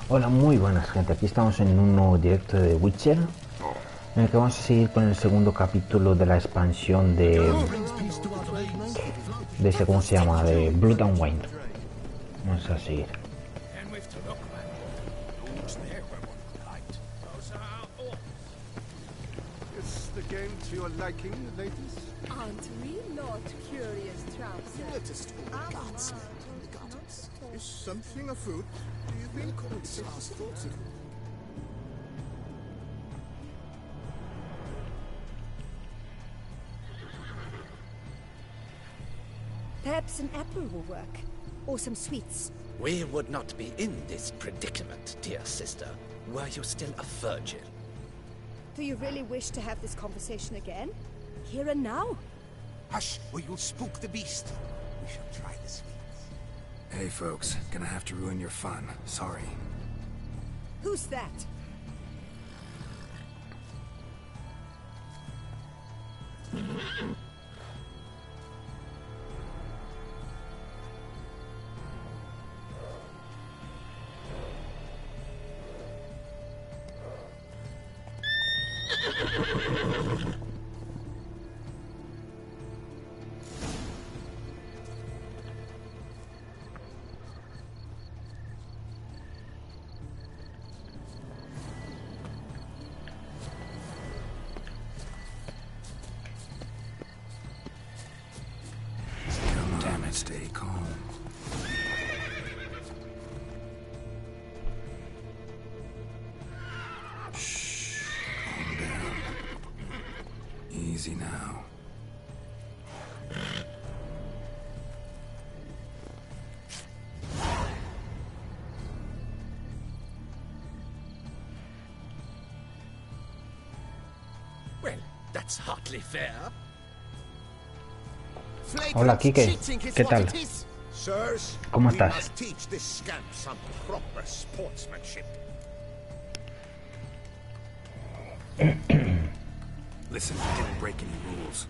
Hola, muy buenas gente, aquí estamos en un nuevo directo de The Witcher, en el que vamos a seguir con el segundo capítulo de la expansión de ese, ¿cómo se llama? De Blood and Wine. Vamos a seguir. Is the game to your liking, ladies? Aren't we not curious tramps? Let us talk gods and the goddess. Is something afoot? Do you mean it's last thoughts? Perhaps an apple will work. Or some sweets. We would not be in this predicament, dear sister, were you still a virgin. Do you really wish to have this conversation again? Here and now? Hush, or you'll spook the beast. We shall try the sweets. Hey folks, gonna have to ruin your fun. Sorry. Who's that? Damn it, stay calm. Shh, calm down. Easy now. Well, that's hardly fair. Hola, Kike. ¿Qué tal? Sirs, ¿Cómo we estás? must teach this scamp some proper sportsmanship. Listen, we didn't break any rules.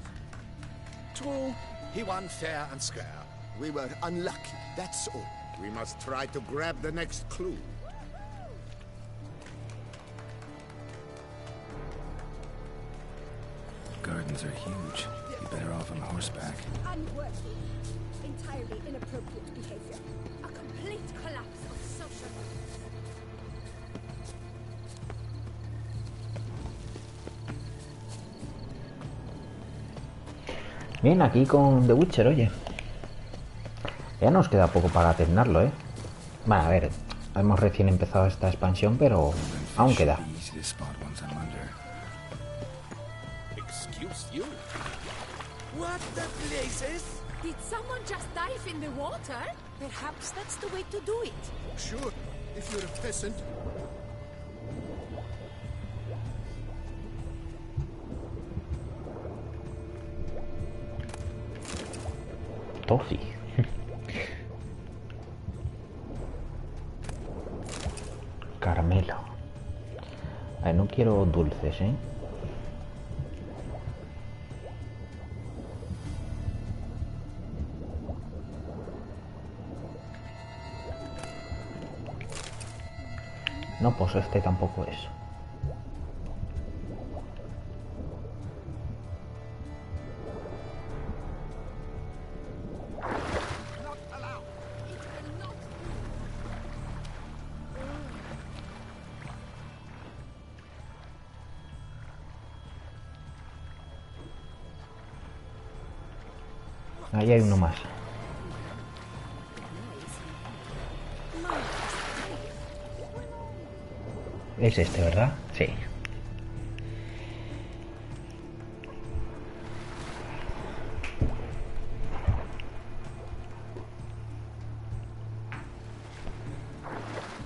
True, he won fair and square. We were unlucky, that's all. We must try to grab the next clue. Gardens are huge. You're better off on horseback. Unworthy. Entirely inappropriate behavior. A complete collapse of social life. Bien, aquí con The Witcher, oye. Ya nos queda poco para terminarlo, ¿eh? Bueno, a ver, hemos recién empezado esta expansión, pero aún queda. Should be easy to spot once I'm under. Excuse you? What the blazes? Did someone just dive in the water? Perhaps that's the way to do it. Sure, if you're a peasant. Toffee. Caramelo. A ver, no quiero dulces, ¿eh? No, pues este tampoco es. Ahí hay uno más. Es este, ¿verdad? Sí.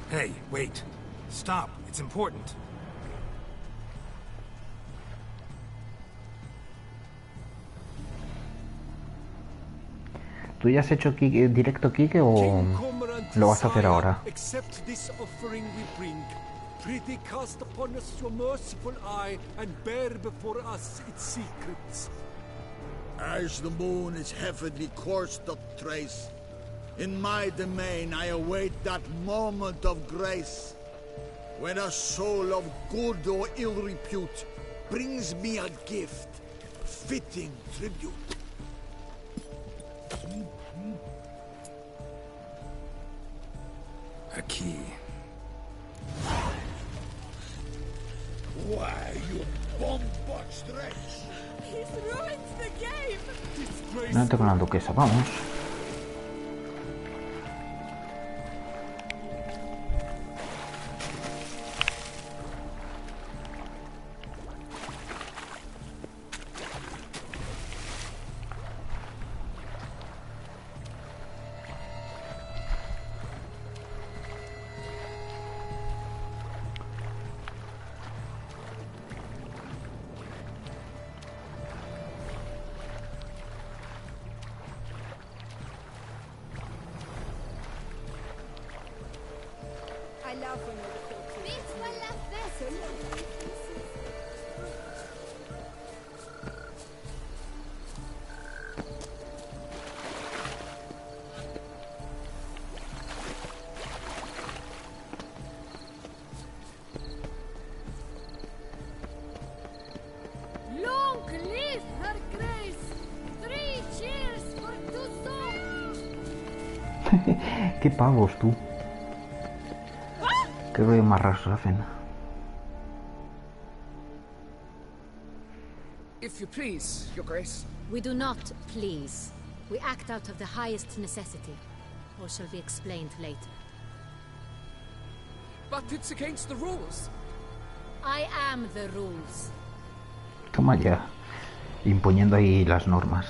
Hey, wait. Stop. It's important. ¿Tú ya has hecho directo, Kike, o lo vas a hacer ahora? Accept this offering we bring. Prithee cast upon us your merciful eye and bear before us its secrets. As the moon is heavenly coursed up trace, in my domain I await that moment of grace. When a soul of good or ill repute brings me a gift, fitting tribute. Aqui. Why, you bomb-botched wretch! He's ruined the game! No tengo la duquesa, vamos. I love when you're the filthy. It's well left there, Long live her grace! 3 cheers for Tuso! Qué pavos, tú. Qué rollo más raros hacen. If you please, Your Grace. We do not please. We act out of the highest necessity. Or shall be explained later. But it's against the rules. I am the rules. Toma ya. Imponiendo ahí las normas.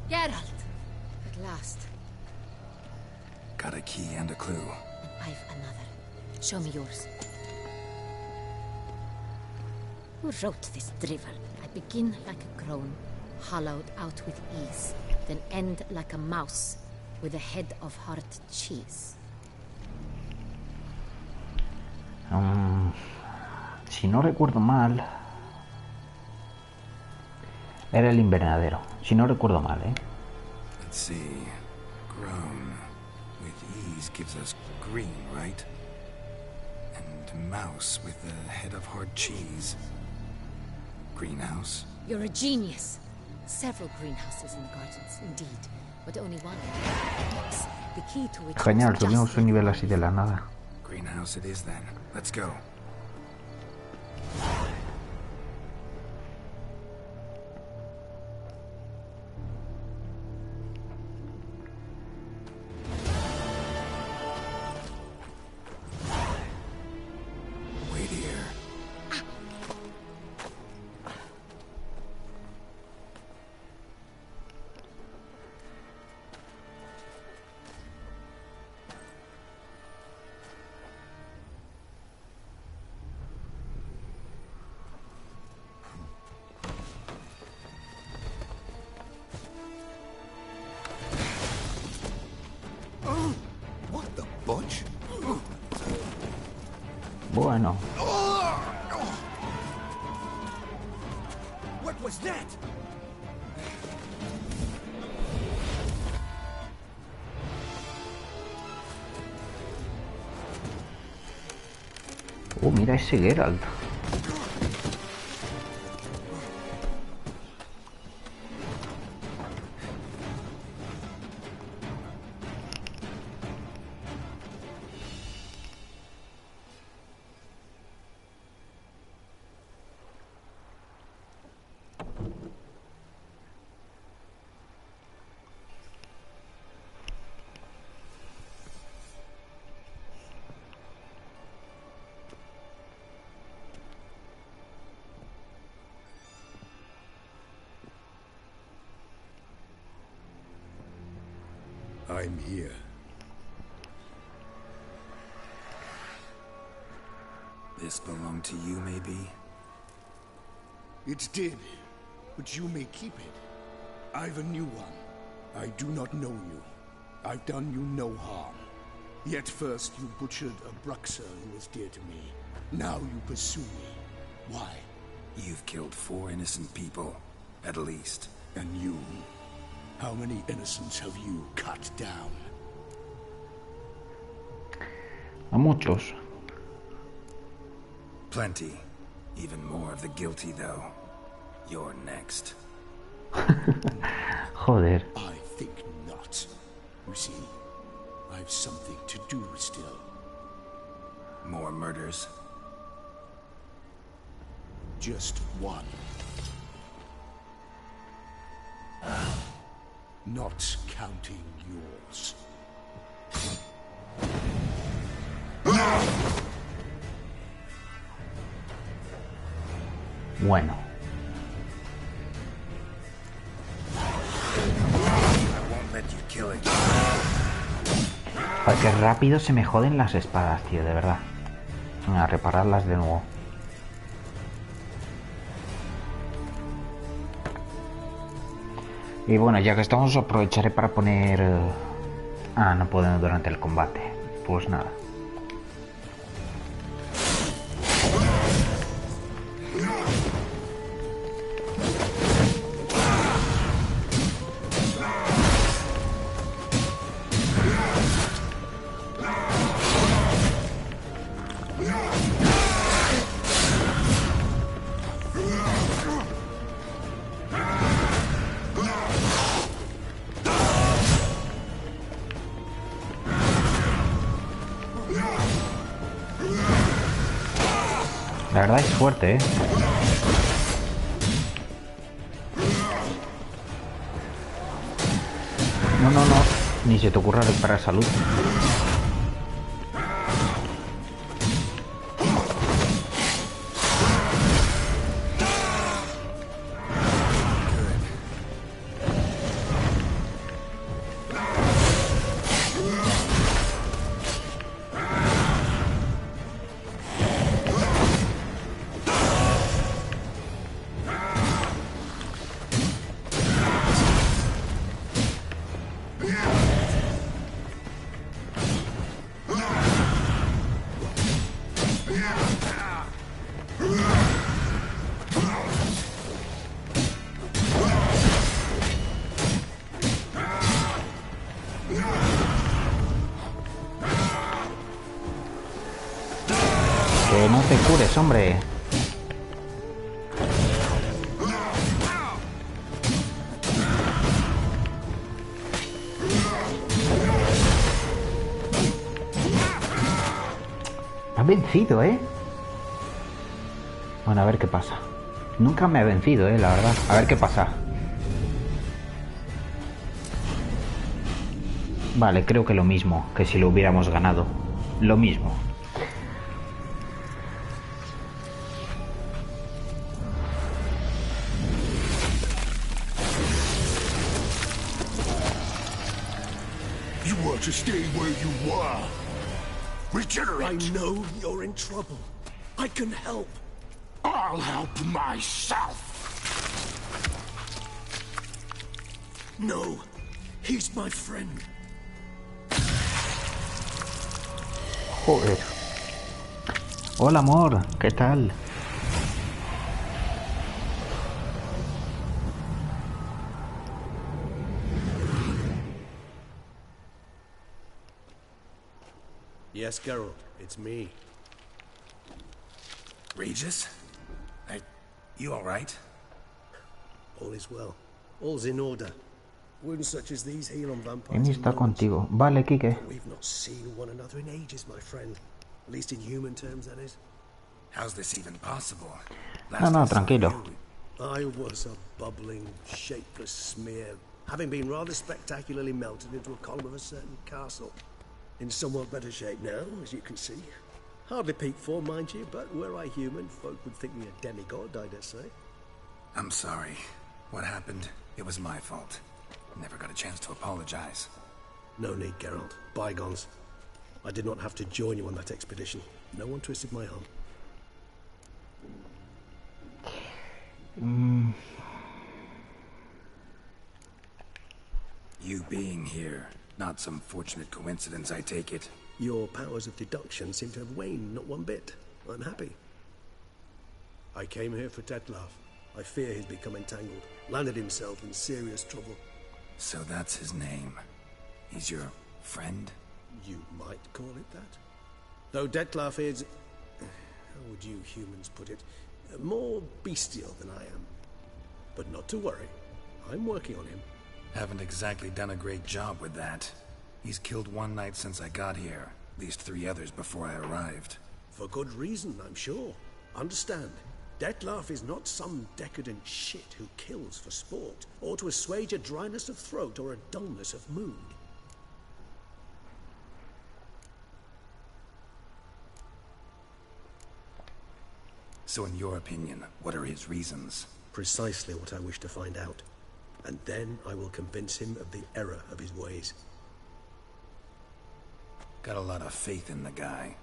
Geralt! At last. Got a key and a clue. I've another. Show me yours. Who wrote this drivel? I begin like a crone, hollowed out with ease, then end like a mouse, with a head of hard cheese. Si no recuerdo mal, era el invernadero. Si no recuerdo mal, ¿eh? Let's see. Grown with ease gives us green, right? And mouse with the head of hard cheese. Greenhouse? You're a genius. Several greenhouses in the gardens, indeed, but only one. The key to which Genial, subimos un nivel así de la nada. Greenhouse it is then. Let's go. Wait here. What the butch? Bueno, What was that? oh, mira ese Geralt. I'm here. This belonged to you, maybe? It did, but you may keep it. I've a new one. I do not know you. I've done you no harm. Yet first you butchered a Bruxer who was dear to me. Now you pursue me. Why? You've killed 4 innocent people, at least. And you? How many innocents have you cut down? A muchos. Plenty. Even more of the guilty, though. You're next. Joder. I think not. You see, I've something to do still. More murders? Just one. Not counting yours. Bueno. Joder, qué rápido se me joden las espadas, tío, de verdad. A repararlas de nuevo. Y bueno, ya que estamos, aprovecharé para poner... Ah, no podemos durante el combate. Pues nada. La verdad es fuerte, ¿eh? No, no, no. Ni se te ocurra reparar salud. Que no te cures, hombre. Me ha vencido, ¿eh? Bueno, a ver qué pasa. Nunca me ha vencido, la verdad. A ver qué pasa. Vale, creo que lo mismo que si lo hubiéramos ganado. Lo mismo. You want to stay where you were. Regenerate. I know you're in trouble. I can help. I'll help myself. No, he's my friend. Joder. Hola, amor. ¿Qué tal? Yes, Geralt, it's me. Regis? You alright? All is well. All's in order. Wounds such as these heal on vampires. Emi está contigo. Vale, Kike. We've not seen one another in ages, my friend. At least in human terms, that is. How's this even possible? No, tranquilo. I was a bubbling, shapeless smear, having been rather spectacularly melted into a column of a certain castle. In somewhat better shape now, as you can see. Hardly peak form, mind you, but were I human, folk would think me a demigod, I dare say. I'm sorry. What happened? It was my fault. Never got a chance to apologize. No need, Geralt. Bygones. I did not have to join you on that expedition. No one twisted my arm. You being here, not some fortunate coincidence, I take it. Your powers of deduction seem to have waned not one bit. I'm happy. I came here for Tetlaf. I fear he's become entangled, landed himself in serious trouble. So that's his name. He's your friend? You might call it that. Though Detlef is, how would you humans put it, more bestial than I am. But not to worry, I'm working on him. Haven't exactly done a great job with that. He's killed one knight since I got here, at least 3 others before I arrived. For good reason, I'm sure. Understand, Detlef is not some decadent shit who kills for sport, or to assuage a dryness of throat or a dullness of mood. So in your opinion, what are his reasons? Precisely what I wish to find out. And then I will convince him of the error of his ways. Got a lot of faith in the guy.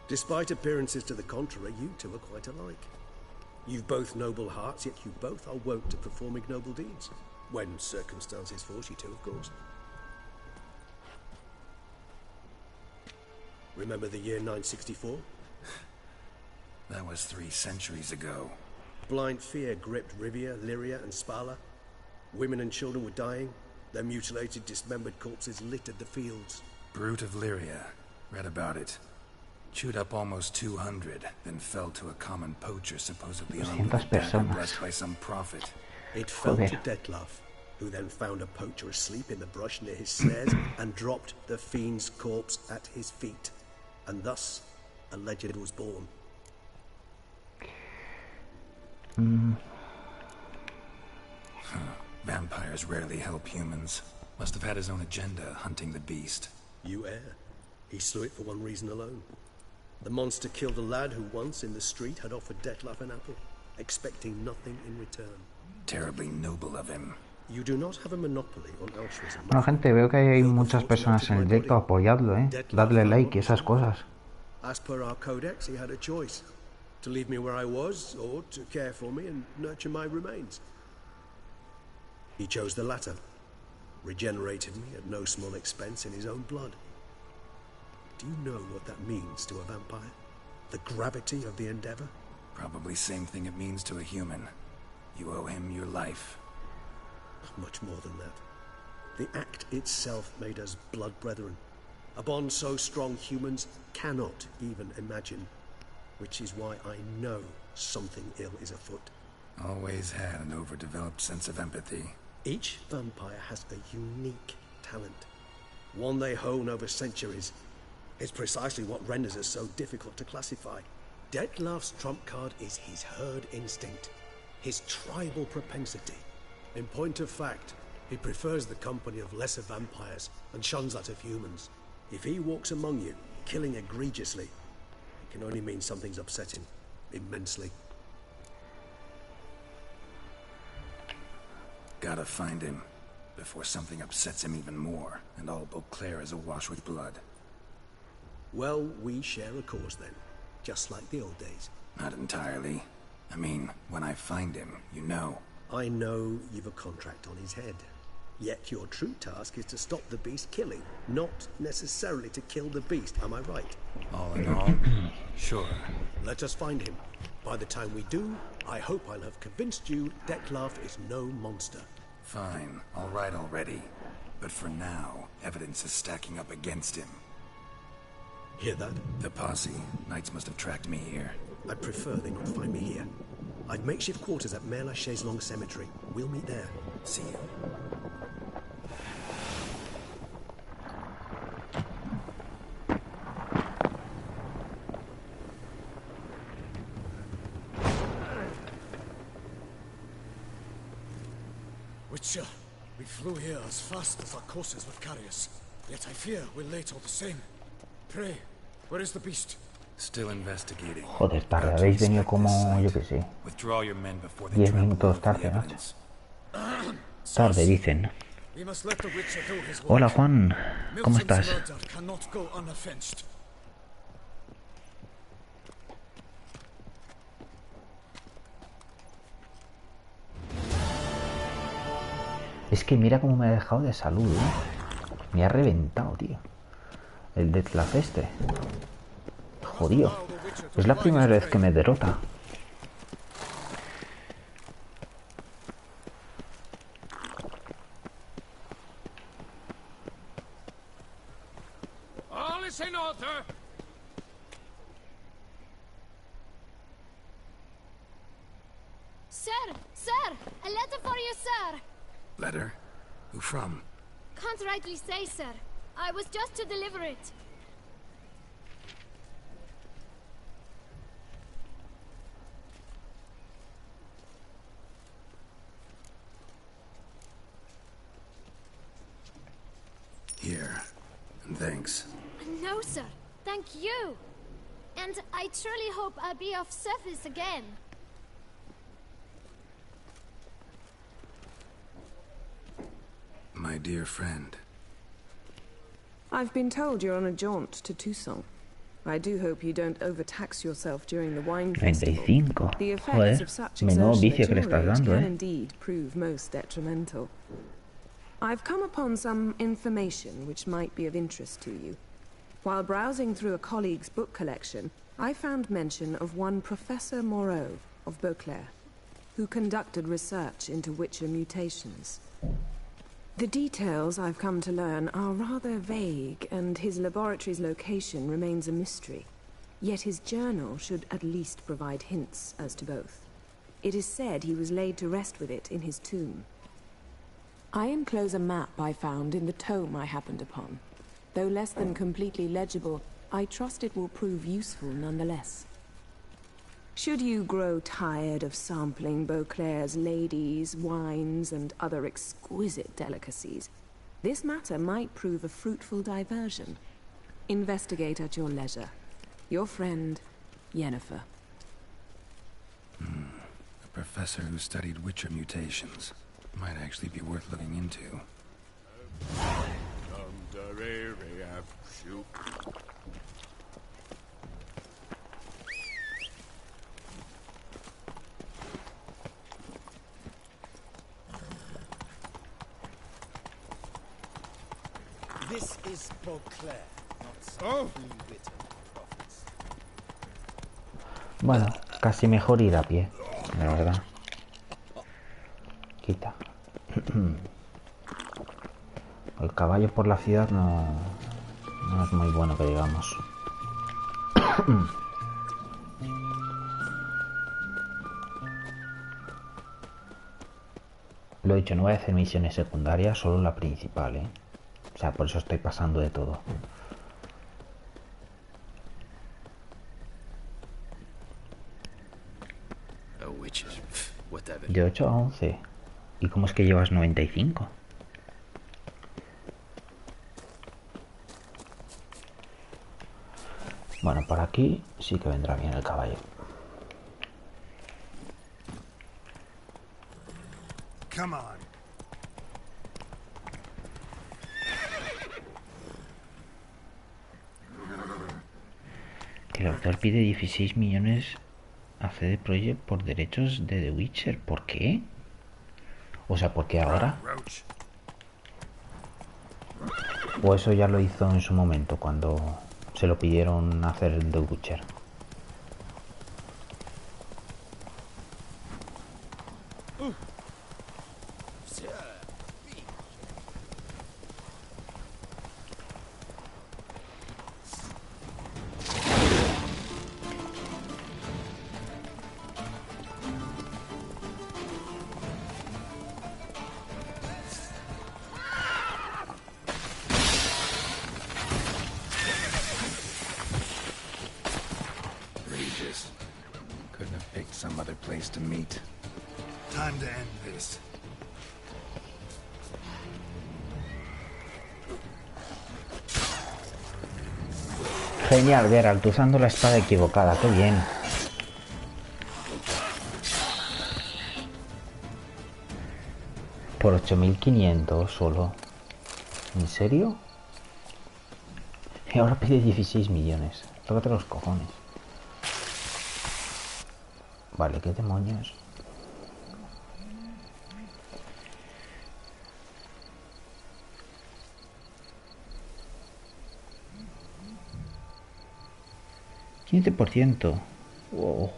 Despite appearances to the contrary, you two are quite alike. You've both noble hearts, yet you both are wont to perform ignoble deeds. When circumstances force you to, of course. Remember the year 964? That was 3 centuries ago. Blind fear gripped Rivia, Lyria, and Spala. Women and children were dying. Their mutilated, dismembered corpses littered the fields. Brute of Lyria. Read about it. Chewed up almost 200, then fell to a common poacher supposedly armed with a dagger blessed by some prophet. It fell to Detlef, who then found a poacher asleep in the brush near his snares and dropped the fiend's corpse at his feet. And thus, a legend was born. Vampires rarely help humans. Must have had his own agenda, hunting the beast. You err. He slew it for one reason alone. The monster killed a lad who once in the street had offered Detlef an apple, expecting nothing in return. Terribly noble of him. You do not have a monopoly on altruism. Bueno, gente, veo que hay muchas personas en el directo. Apoyadlo, dadle like y esas cosas. As per our codex, he had a choice. To leave me where I was, or to care for me and nurture my remains. He chose the latter. Regenerated me at no small expense in his own blood. Do you know what that means to a vampire? The gravity of the endeavor? Probably same thing it means to a human. You owe him your life. Much more than that. The act itself made us blood brethren. A bond so strong humans cannot even imagine. Which is why I know something ill is afoot. Always had an overdeveloped sense of empathy. Each vampire has a unique talent. One they hone over centuries. It's precisely what renders us so difficult to classify. Detlef's trump card is his herd instinct. His tribal propensity. In point of fact, he prefers the company of lesser vampires and shuns that of humans. If he walks among you, killing egregiously, it can only mean something's upset him immensely. Gotta find him before something upsets him even more, and all Beauclair is awash with blood. Well, we share a cause then, just like the old days. Not entirely. I mean, when I find him, you know. I know you've a contract on his head. Yet your true task is to stop the beast killing, not necessarily to kill the beast, am I right? All in all, sure. Let us find him. By the time we do, I hope I'll have convinced you Detlef is no monster. Fine, all right already. But for now, evidence is stacking up against him. Hear that? The posse. Knights must have tracked me here. I prefer they not find me here. I've makeshift quarters at Mère Lachaise Long Cemetery. We'll meet there. See you. Witcher, we flew here as fast as our courses would carry us. Yet I fear we're late all the same. Pray, where is the beast? Still investigating. Joder, tarde, habéis venido como, yo que sé, 10 minutos tarde, macho. Tarde, dicen. Hola, Juan, ¿cómo estás? Es que mira cómo me ha dejado de salud, Me ha reventado, tío. El Detlef este. Jodido. Es la primera vez que me derrota. All is in order. Letter? Who from? Can't rightly say, sir. I was just to deliver it. Here. And thanks. No, sir. Thank you. And I truly hope I'll be of service again. My dear friend. I've been told you're on a jaunt to Toussaint. I do hope you don't overtax yourself during the wine festival. 95. The effects Joder, of such menudo exertion vicio at que le your estás age dando, can eh. indeed prove most detrimental. I've come upon some information which might be of interest to you. While browsing through a colleague's book collection, I found mention of one Professor Moreau of Beauclair, who conducted research into Witcher mutations. The details I've come to learn are rather vague, and his laboratory's location remains a mystery. Yet his journal should at least provide hints as to both. It is said he was laid to rest with it in his tomb. I enclose a map I found in the tome I happened upon. Though less than completely legible, I trust it will prove useful nonetheless. Should you grow tired of sampling Beauclair's ladies, wines, and other exquisite delicacies, this matter might prove a fruitful diversion. Investigate at your leisure. Your friend, Yennefer. A professor who studied Witcher mutations. Might actually be worth looking into. This is Beauclair, not some blue-written prophets. Bueno, casi mejor ir a pie, la verdad. Quita. El caballo por la ciudad no es muy bueno que digamos. Lo he dicho, no voy a hacer misiones secundarias, solo la principal, ¿eh? O sea, por eso estoy pasando de todo. De 8 a 11. ¿Y cómo es que llevas 95? Bueno, por aquí sí que vendrá bien el caballo. Come on. El autor pide 16 millones a CD Projekt por derechos de The Witcher. ¿Por qué? O sea, ¿por qué ahora? O eso ya lo hizo en su momento, cuando se lo pidieron hacer The Witcher. Couldn't have picked some other place to meet. Time to end this. Genial, Geralt, usando la espada equivocada, qué bien. Por 8500 solo. ¿En serio? Y ahora pide 16 millones. Tócate los cojones. Vale, ¿qué demonios? $15%. Wow.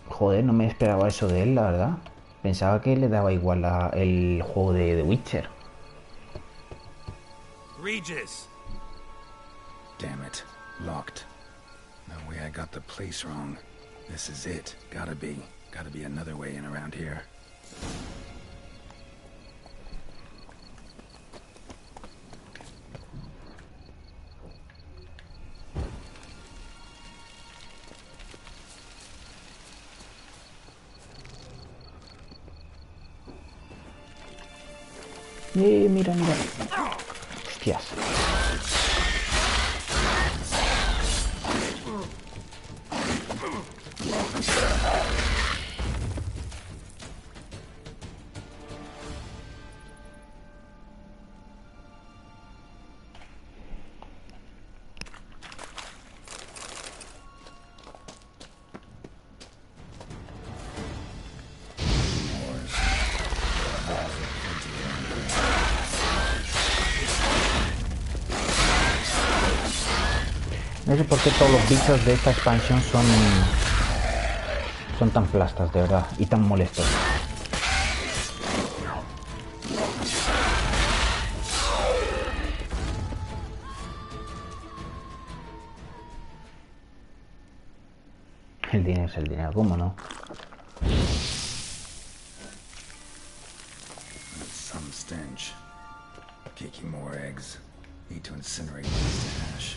Joder, no me esperaba eso de él, la verdad. Pensaba que le daba igual el juego de The Witcher. Regis! Damn it. Locked. No way I got the place wrong. This is it. Gotta be. Gotta be another way in around here. Mira, mira. Hostias. No sé por qué todos los bichos de esta expansión son tan plastas, de verdad, y tan molestos. El dinero es el dinero, ¿cómo no? Some stench. Kicking more eggs. Need to incinerate these to ash.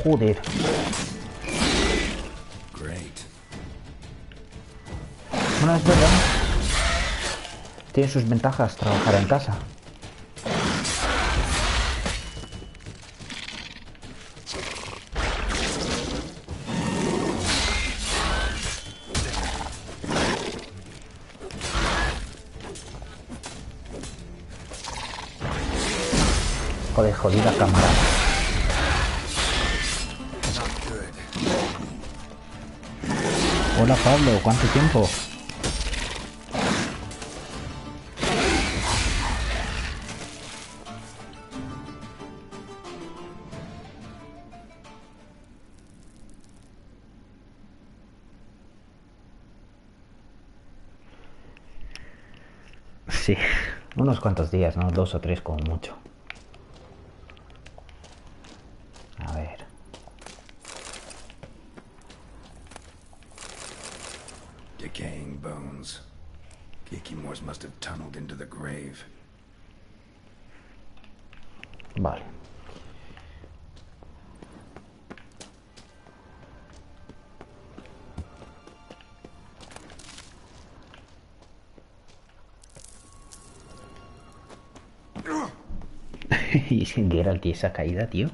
Joder. Great. Bueno, es verdad. Tiene sus ventajas trabajar en casa. Joder, jodida cámara. Hola Pablo, ¿cuánto tiempo? Sí, unos cuantos días, ¿no? 2 o 3 como mucho. A ver. Decaying bones. Kikimores must have tunneled into the grave. Vale. Y sin Geralt y esa caída, tío.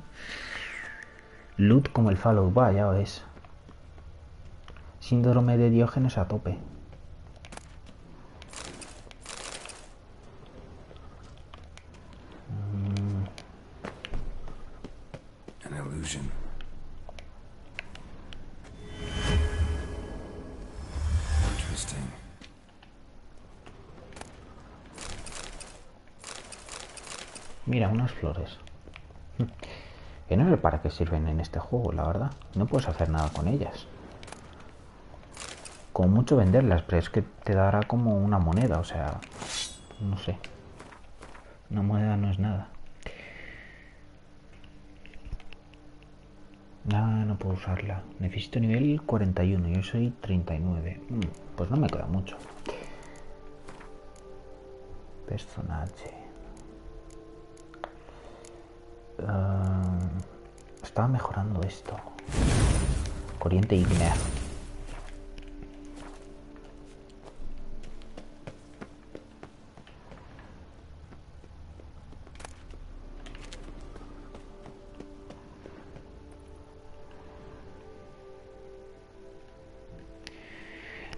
Loot como el Fallout, va, ya ves. Síndrome de Diógenes a tope. An illusion. Interesting. Mira, unas flores. Que no sé para qué sirven en este juego, la verdad. No puedes hacer nada con ellas. Como mucho venderlas, pero es que te dará como una moneda, o sea... No sé. Una moneda no es nada. Nada, no puedo usarla. Necesito nivel 41, yo soy 39. Pues no me queda mucho. Personaje. Estaba mejorando esto. Corriente ígnea.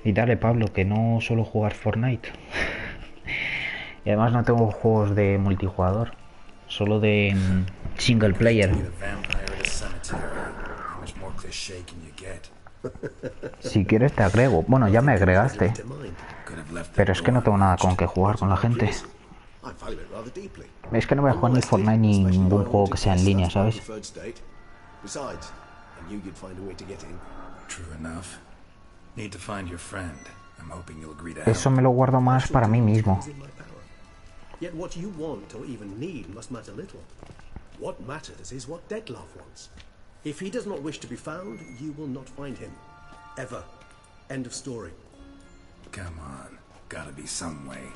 Y dale, Pablo, que no suelo jugar Fortnite. Y además no tengo juegos de multijugador. Solo de single player. Si quieres te agrego. Bueno, ya me agregaste. Pero es que no tengo nada con que jugar con la gente. Es que no voy a jugar ni Fortnite ni ningún juego que sea en línea, ¿sabes? Eso me lo guardo más para mí mismo. Yet what you want or even need must matter little. What matters is what Dettlaff wants. If he does not wish to be found, you will not find him. Ever. End of story. Come on. Gotta be some way.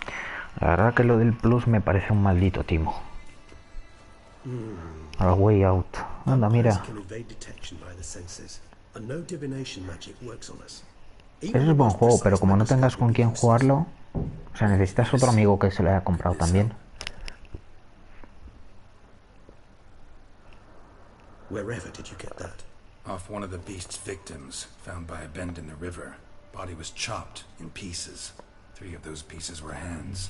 La verdad que lo del plus me parece un maldito timo. A way out. Anda, mira. Ese es buen juego, pero como no tengas con quién jugarlo, o sea, necesitas otro amigo que se lo haya comprado también. Wherever did you get that? Off one of the beast's victims, found by a bend in the river. Body was chopped in pieces. 3 of those pieces were hands.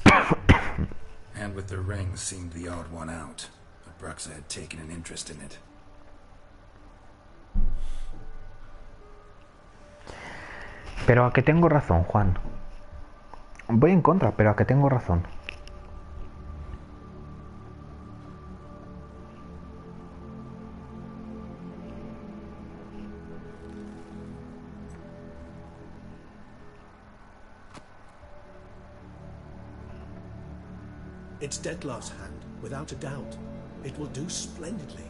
And with the ring seemed the odd one out. But Bruxa had taken an interest in it. Pero a que tengo razón, Juan. Voy en contra, pero a que tengo razón. It's Dettlaff's hand, without a doubt. It will do splendidly.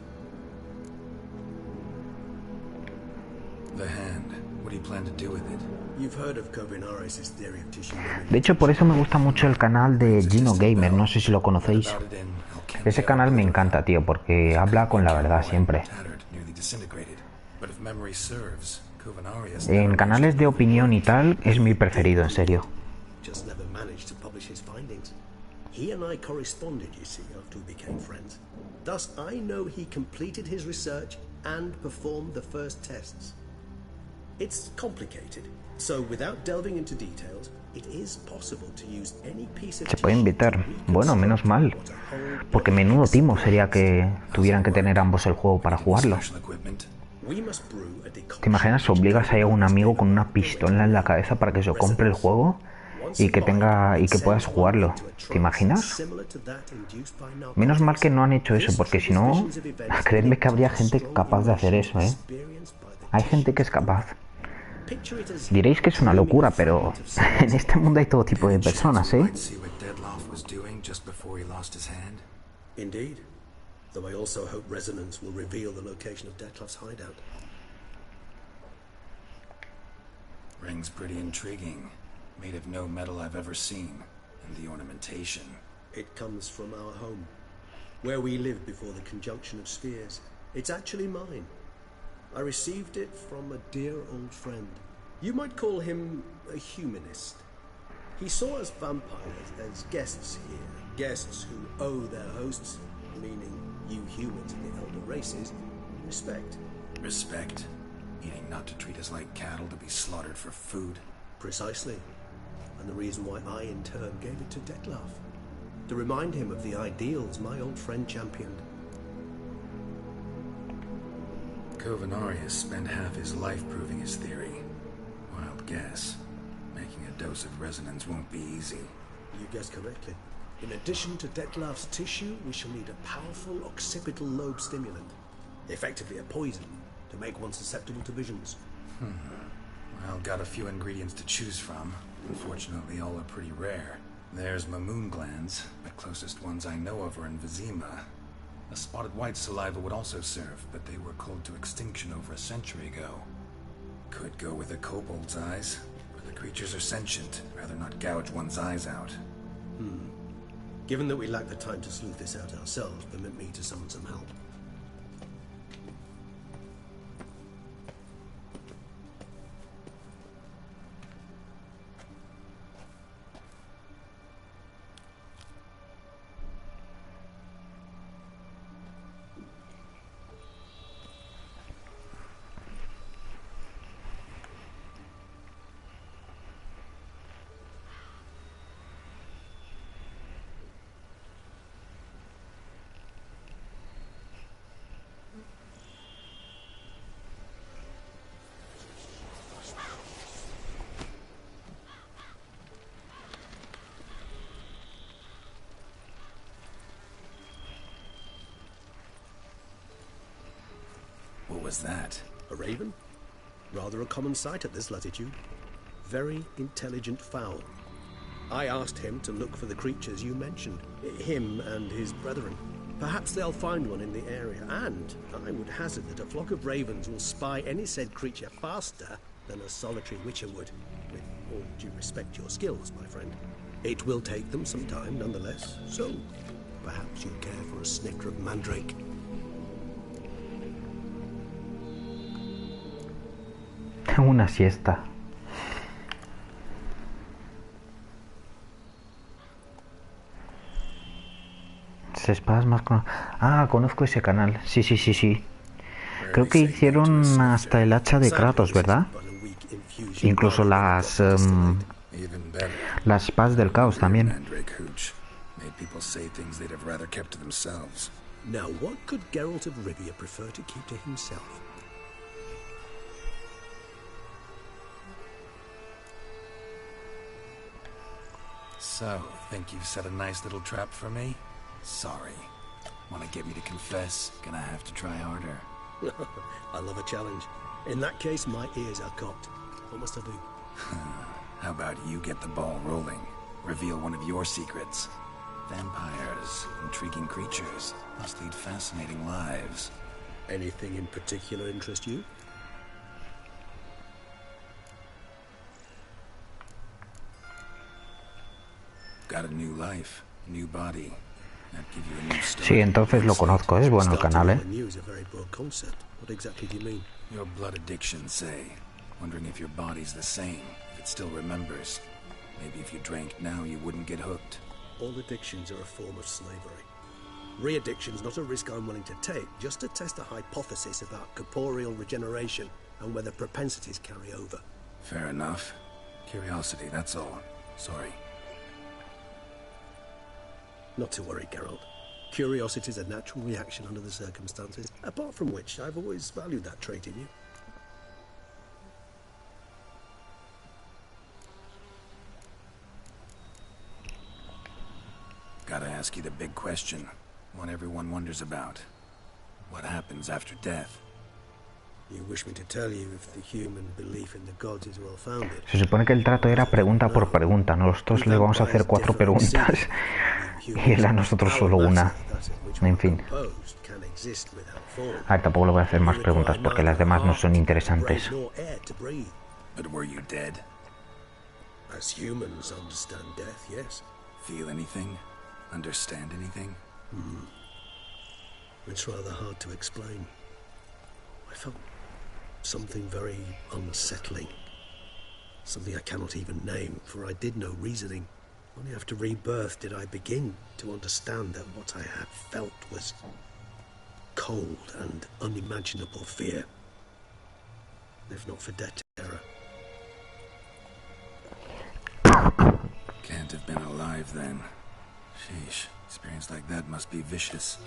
The hand. What do you plan to do with it? You've heard of Kovinares' theory of tissue memory. De hecho, por eso me gusta mucho el canal de Gino Gamer, no sé si lo conocéis. Ese canal me encanta, tío, porque habla con la verdad siempre. En canales de opinión y tal, es mi preferido, en serio. He and I corresponded, you see, after we became friends. Thus, I know he completed his research and performed the first tests. It's complicated, so without delving into details, it is possible to use any piece of Se puede invitar. Bueno, menos mal. Porque menudo timo sería que tuvieran que tener ambos el juego para jugarlo. ¿Te imaginas? Obligas a un amigo con una pistola en la cabeza para que se compre el juego y que puedas jugarlo? ¿Te imaginas? Menos mal que no han hecho eso, porque si no, creedme que habría gente capaz de hacer eso, ¿eh? Hay gente que es capaz. Diréis que es una locura, pero en este mundo hay todo tipo de personas, ¿eh? Indeed, though I also hope resonance will reveal the location of Dettlaff's hideout. Ring's pretty intriguing. Made of no metal I've ever seen, and the ornamentation. It comes from our home, where we lived before the conjunction of spheres. It's actually mine. I received it from a dear old friend. You might call him a humanist. He saw us vampires as guests here, guests who owe their hosts, meaning you humans and the elder races, respect. Respect? Meaning not to treat us like cattle to be slaughtered for food? Precisely. And the reason why I in turn gave it to Dettlaff. To remind him of the ideals my old friend championed. Kovinares spent half his life proving his theory. Wild guess. Making a dose of resonance won't be easy. You guessed correctly. In addition to Dettlaff's tissue, we shall need a powerful occipital lobe stimulant. Effectively a poison, to make one susceptible to visions. Well, got a few ingredients to choose from. Unfortunately, all are pretty rare. There's mamoon glands. The closest ones I know of are in Vizima. A spotted white saliva would also serve, but they were cold to extinction over a century ago. Could go with a kobold's eyes, but the creatures are sentient. Rather not gouge one's eyes out. Given that we lack the time to sleuth this out ourselves, permit me to summon some help. What was that? A raven? Rather a common sight at this latitude. Very intelligent fowl. I asked him to look for the creatures you mentioned, him and his brethren. Perhaps they'll find one in the area, and I would hazard that a flock of ravens will spy any said creature faster than a solitary witcher would. With all due respect to your skills, my friend. It will take them some time, nonetheless, so perhaps you care for a snicker of mandrake. Una siesta. Espadas más con... Ah, conozco ese canal. Sí, sí, sí, sí. Creo que hicieron hasta el hacha de Kratos, ¿verdad? Incluso las espadas del caos también. Now, what could Geralt of Rivia prefer to keep to himself? So, think you've set a nice little trap for me? Sorry. Want to get me to confess? Gonna have to try harder. I love a challenge. In that case, my ears are cocked. What must I do? How about you get the ball rolling? Reveal one of your secrets. Vampires, intriguing creatures, must lead fascinating lives. Anything in particular interest you? Got a new life, new body. Sí, entonces lo conozco, es bueno el canal, ¿eh? What exactly do you mean? Your blood addiction, say. Wondering if your body's the same, if it still remembers. Maybe if you drank now, you wouldn't get hooked. All addictions are a form of slavery. Re-addiction's not a risk I'm willing to take, just to test a hypothesis about corporeal regeneration and whether propensities carry over. Fair enough. Curiosity, that's all. Sorry. Not to worry, Geralt. Curiosity is a natural reaction under the circumstances, apart from which I've always valued that trait in you. Gotta ask you the big question, one everyone wonders about. What happens after death? You wish me to tell you if the human belief in the gods is well founded? Se supone que el trato era pregunta por pregunta. Nosotros le vamos a hacer 4 preguntas y él a nosotros solo una. En fin. A ver, tampoco le voy a hacer más preguntas porque las demás no son interesantes. But were you dead? As humans understand death, yes. Feel anything? Understand anything? It's rather hard to explain. I felt something very unsettling. Something I cannot even name, for I did no reasoning. Only after rebirth did I begin to understand that what I had felt was cold and unimaginable fear. If not for death terror. Can't have been alive then. Sheesh, experience like that must be vicious.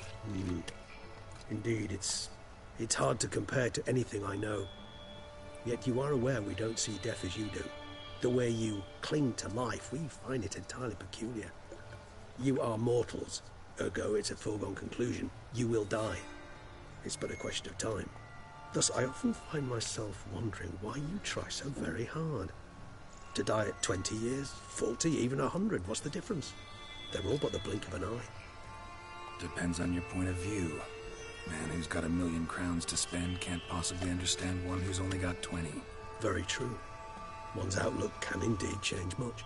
Indeed, it's hard to compare to anything I know. Yet you are aware we don't see death as you do. The way you cling to life, we find it entirely peculiar. You are mortals, ergo it's a foregone conclusion. You will die. It's but a question of time. Thus, I often find myself wondering why you try so very hard. To die at 20 years, 40, even 100, what's the difference? They're all but the blink of an eye. Depends on your point of view. Man who's got 1,000,000 crowns to spend can't possibly understand one who's only got 20. Very true. One's outlook can indeed change much.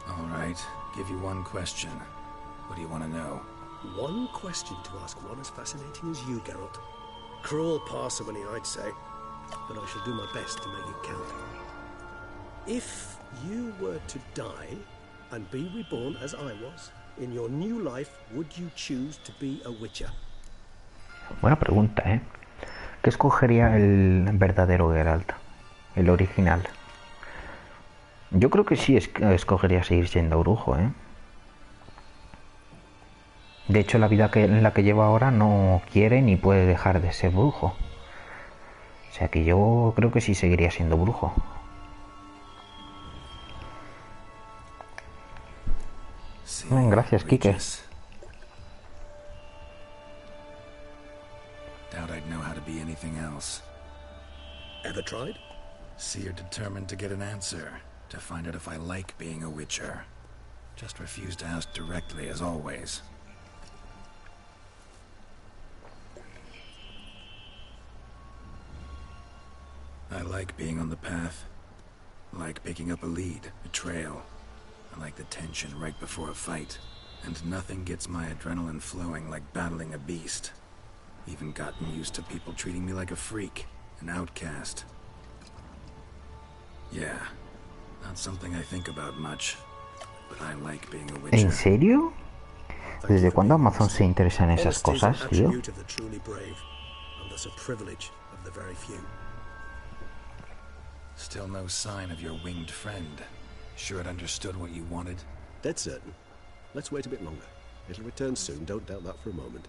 All right, give you one question. What do you want to know? One question to ask one as fascinating as you, Geralt. Cruel parsimony, I'd say, but I shall do my best to make it count. If you were to die and be reborn as I was, in your new life, would you choose to be a witcher? Buena pregunta, ¿eh? ¿Qué escogería el verdadero Geralt? El original. Yo creo que sí escogería seguir siendo brujo, ¿eh? De hecho, la vida en la que lleva ahora no quiere ni puede dejar de ser brujo. O sea que yo creo que sí seguiría siendo brujo. Gracias, Kike. Doubt I'd know how to be anything else. Ever tried? See you're determined to get an answer, to find out if I like being a witcher. Just refuse to ask directly, as always. I like being on the path. I like picking up a lead, a trail. I like the tension right before a fight. And nothing gets my adrenaline flowing like battling a beast. Even gotten used to people treating me like a freak, an outcast. Yeah, not something I think about much, but I like being a witcher. ¿En serio? ¿Desde cuándo Amazon se interesa en esas cosas, tío? Still no sign of your winged friend. Sure it understood what you wanted? Dead certain. Let's wait a bit longer. It'll return soon, don't doubt that for a moment.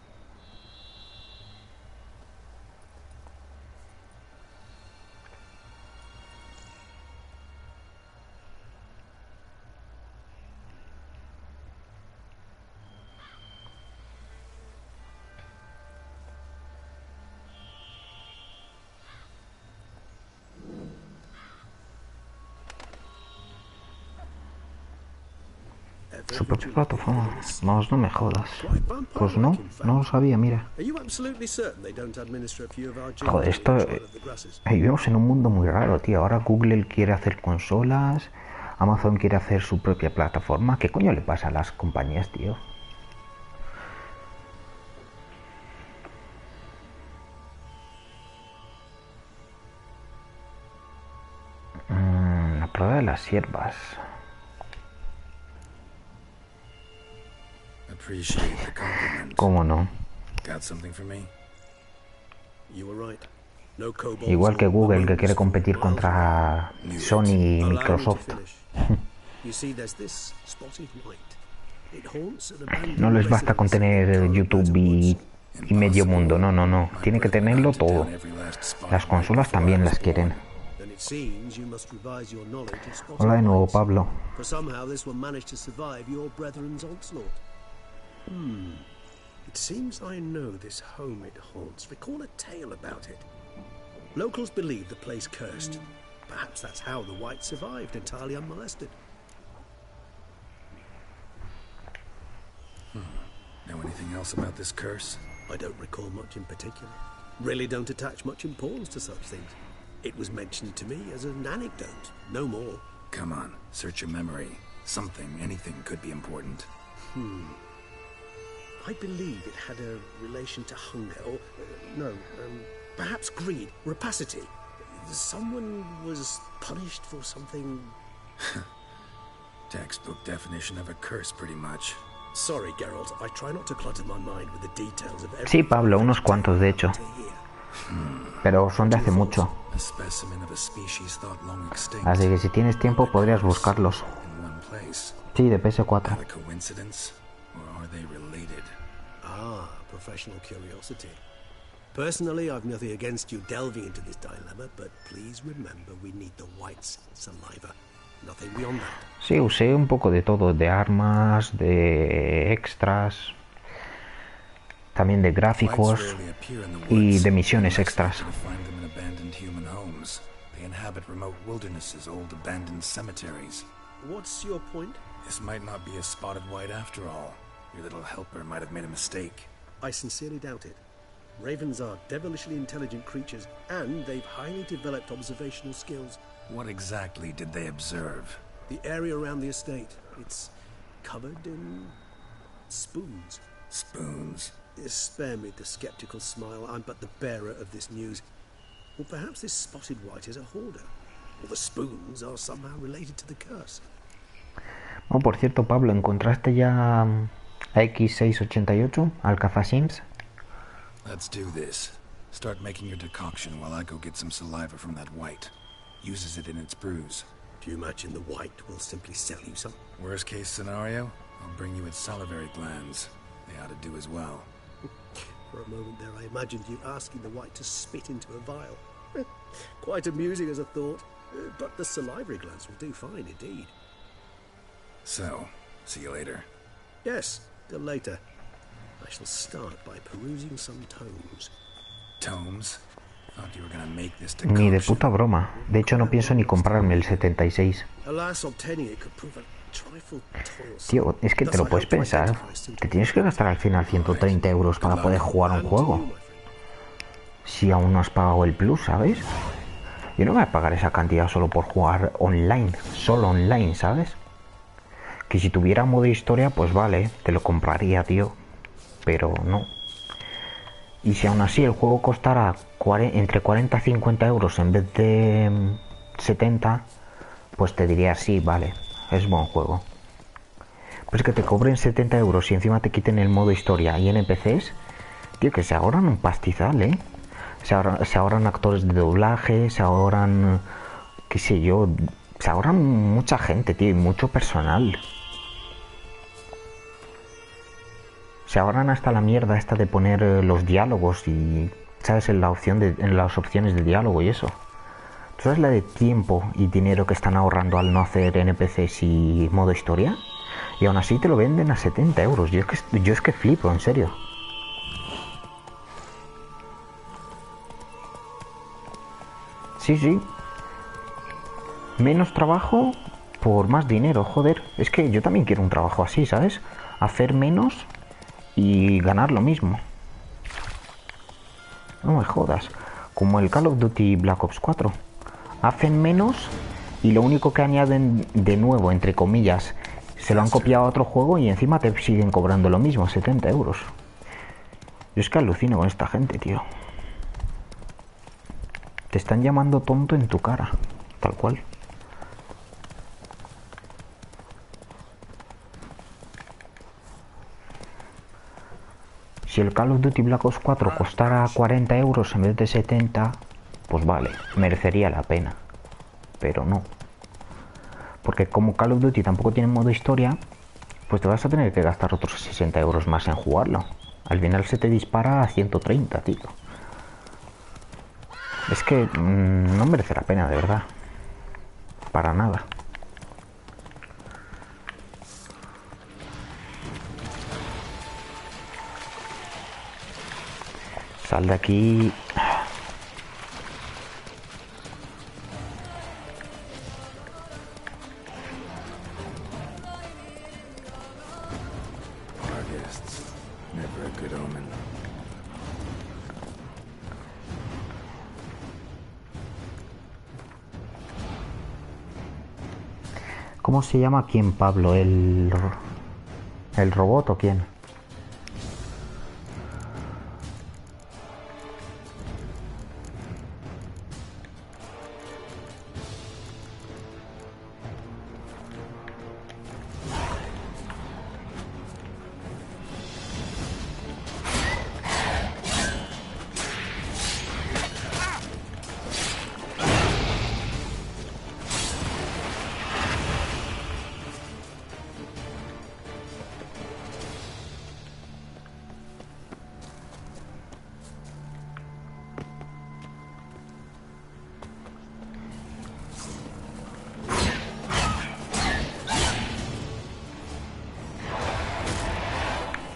Su propia plataforma. Vamos, no me jodas. Pues no, no lo sabía, mira. Joder, esto... vivimos en un mundo muy raro, tío. Ahora Google quiere hacer consolas, Amazon quiere hacer su propia plataforma. ¿Qué coño le pasa a las compañías, tío? La prueba de las siervas. ¿Cómo no? Igual que Google, que quiere competir contra Sony y Microsoft. No les basta con tener YouTube y medio mundo, no, no, no. Tiene que tenerlo todo. Las consolas también las quieren. Hola de nuevo, Pablo. It seems I know this home it haunts. Recall a tale about it. Locals believe the place cursed. Perhaps that's how the Whites survived, entirely unmolested. Know anything else about this curse? I don't recall much in particular. Really don't attach much importance to such things. It was mentioned to me as an anecdote, no more. Come on, search your memory. Something, anything could be important. I believe it had a relation to hunger, or, perhaps greed, rapacity. Someone was punished for something... Textbook definition of a curse, pretty much. Sorry, Geralt, I try not to clutter my mind with the details of every... Sí, Pablo, unos cuantos, de hecho. Pero son de hace mucho. Así que si tienes tiempo podrías buscarlos. Sí, de PS4. Professional curiosity. Personally, I've nothing against you delving into this dilemma, but please remember we need the Whites' saliva. Nothing beyond that. Sí, usé un poco de todo, de armas, de extras, también de gráficos y de misiones extras. They inhabit remote wildernesses, old abandoned cemeteries. What's your point? This might not be a spotted white after all. Your little helper might have made a mistake. I sincerely doubt it. Ravens are devilishly intelligent creatures, and they've highly developed observational skills. What exactly did they observe? The area around the estate. It's covered in... spoons. Spoons? Spare me the skeptical smile. I'm but the bearer of this news. Or perhaps this spotted white is a hoarder. Or the spoons are somehow related to the curse. Oh, por cierto, Pablo, ¿encontraste ya a X688, Alcazasims? Let's do this. Start making your decoction while I go get some saliva from that white. Uses it in its brews. Do you imagine the white will simply sell you some? Worst case scenario, I'll bring you its salivary glands. They ought to do as well. For a moment there I imagined you asking the white to spit into a vial. Quite amusing as a thought, but the salivary glands will do fine indeed. So, see you later. Yes, till later. I shall start by perusing some tomes. Tomes? Thought you were gonna make this Ni de decoction. puta broma. De hecho, no pienso ni comprarme el 76. Alas, obtaining it could prove a trifle toilsome. Tío, es que te lo puedes pensar. Te tienes que gastar al final 130 euros para poder jugar un juego. Si aún no has pagado el plus, ¿sabes? Yo no voy a pagar esa cantidad solo por jugar online. Solo online, ¿sabes? Que si tuviera modo historia, pues vale, te lo compraría, tío. Pero no. Y si aún así el juego costara entre 40 y 50 euros en vez de 70, pues te diría sí, vale, es buen juego. Pues que te cobren 70 euros y encima te quiten el modo historia y NPCs, tío, que se ahorran un pastizal, ¿eh? Se ahorran actores de doblaje, se ahorran, qué sé yo, se ahorran mucha gente, tío, y mucho personal. Se ahorran hasta la mierda esta de poner los diálogos y, ¿sabes? En las opciones de diálogo y eso. ¿Tú sabes la de tiempo y dinero que están ahorrando al no hacer NPCs y modo historia? Y aún así te lo venden a 70 euros. Yo es que flipo, en serio. Sí, sí. Menos trabajo por más dinero, joder. Es que yo también quiero un trabajo así, ¿sabes? Hacer menos y ganar lo mismo. No me jodas. Como el Call of Duty Black Ops 4. Hacen menos y lo único que añaden de nuevo, entre comillas, se lo han copiado a otro juego y encima te siguen cobrando lo mismo, 70 euros. Yo es que alucino con esta gente, tío. Te están llamando tonto en tu cara, tal cual. Si el Call of Duty Black Ops 4 costara 40 euros en vez de 70, pues vale, merecería la pena. Pero no. Porque como Call of Duty tampoco tiene modo historia, pues te vas a tener que gastar otros 60 euros más en jugarlo. Al final se te dispara a 130, tío. Es que no merece la pena, de verdad. Para nada. Sal de aquí. ¿Cómo se llama quién, Pablo? ¿El robot o quién?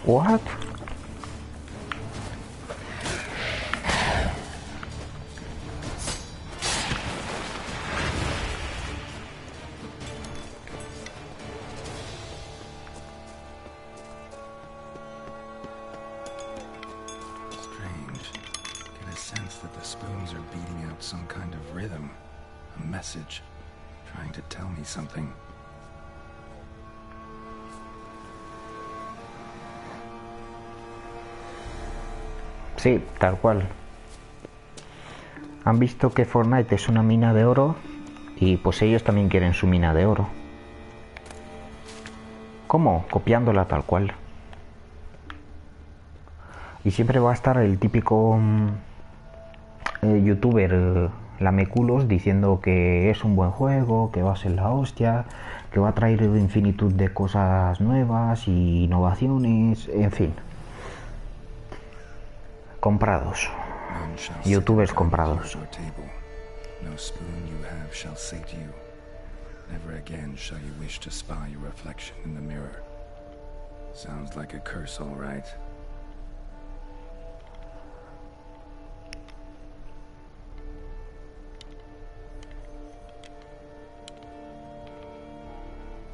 What? Strange. Get a sense that the spoons are beating out some kind of rhythm. A message. Trying to tell me something. Sí, tal cual. Han visto que Fortnite es una mina de oro y pues ellos también quieren su mina de oro. ¿Cómo? Copiándola tal cual. Y siempre va a estar el típico youtuber lameculos diciendo que es un buen juego, que va a ser la hostia, que va a traer infinitud de cosas nuevas y innovaciones, en fin. Comprados. Youtubers comprados. No spoon you have shall sate you. Never again shall you wish to spy your reflection in the mirror. Sounds like a curse, all right.